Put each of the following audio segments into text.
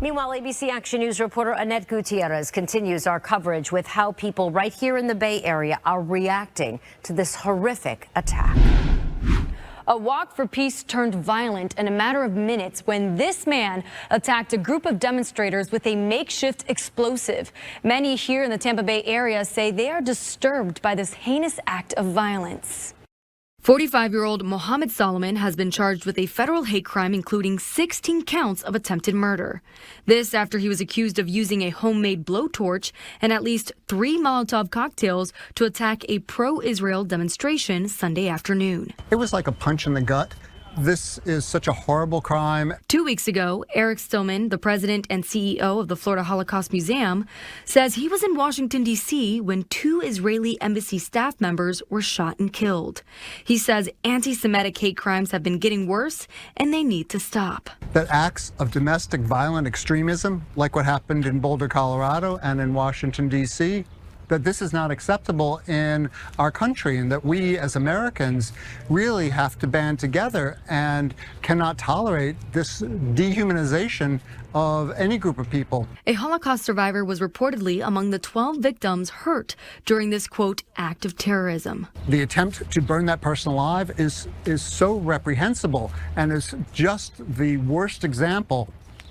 Meanwhile, ABC Action News reporter Annette Gutierrez continues our coverage with how people right here in the Bay Area are reacting to this horrific attack. A walk for peace turned violent in a matter of minutes when this man attacked a group of demonstrators with a makeshift explosive. Many here in the Tampa Bay area say they are disturbed by this heinous act of violence. 45-year-old Mohammed Solomon has been charged with a federal hate crime, including 16 counts of attempted murder. This after he was accused of using a homemade blowtorch and at least 3 Molotov cocktails to attack a pro-Israel demonstration Sunday afternoon. It was like a punch in the gut. This is such a horrible crime. 2 weeks ago, Eric Stillman, the president and CEO of the Florida Holocaust Museum, says he was in Washington, D.C. when 2 Israeli embassy staff members were shot and killed. He says anti-Semitic hate crimes have been getting worse and they need to stop. That acts of domestic violent extremism, like what happened in Boulder, Colorado and in Washington, D.C., that this is not acceptable in our country and that we as Americans really have to band together and cannot tolerate this dehumanization of any group of people. A Holocaust survivor was reportedly among the 12 victims hurt during this, quote, act of terrorism. The attempt to burn that person alive is so reprehensible and is just the worst example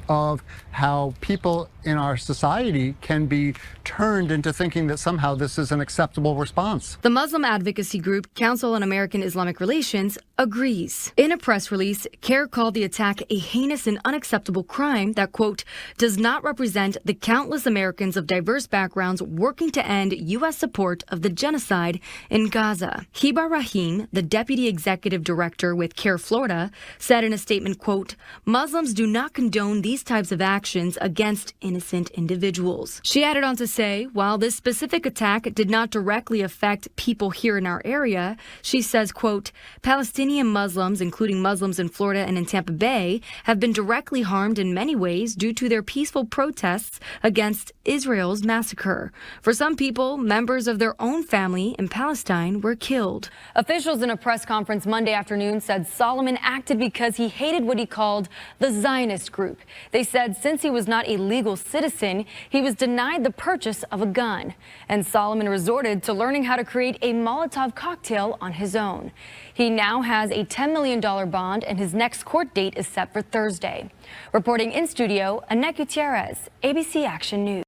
of how people in our society can be turned into thinking that somehow this is an acceptable response. The Muslim advocacy group Council on American Islamic Relations agrees. In a press release, CAIR called the attack a heinous and unacceptable crime that, quote, does not represent the countless Americans of diverse backgrounds working to end U.S. support of the genocide in Gaza. Hiba Rahim, the deputy executive director with CAIR Florida, said in a statement, quote, Muslims do not condone these types of actions against innocent individuals. She added on to say, while this specific attack did not directly affect people here in our area, she says, quote, Palestinian Muslims, including Muslims in Florida and in Tampa Bay, have been directly harmed in many ways due to their peaceful protests against Israel's massacre. For some people, members of their own family in Palestine were killed. Officials in a press conference Monday afternoon said Solomon acted because he hated what he called the Zionist group. They said since he was not a legal citizen, he was denied the purchase of a gun. And Solomon resorted to learning how to create a Molotov cocktail on his own. He now has a $10 million bond, and his next court date is set for Thursday. Reporting in studio, Annette Gutierrez, ABC Action News.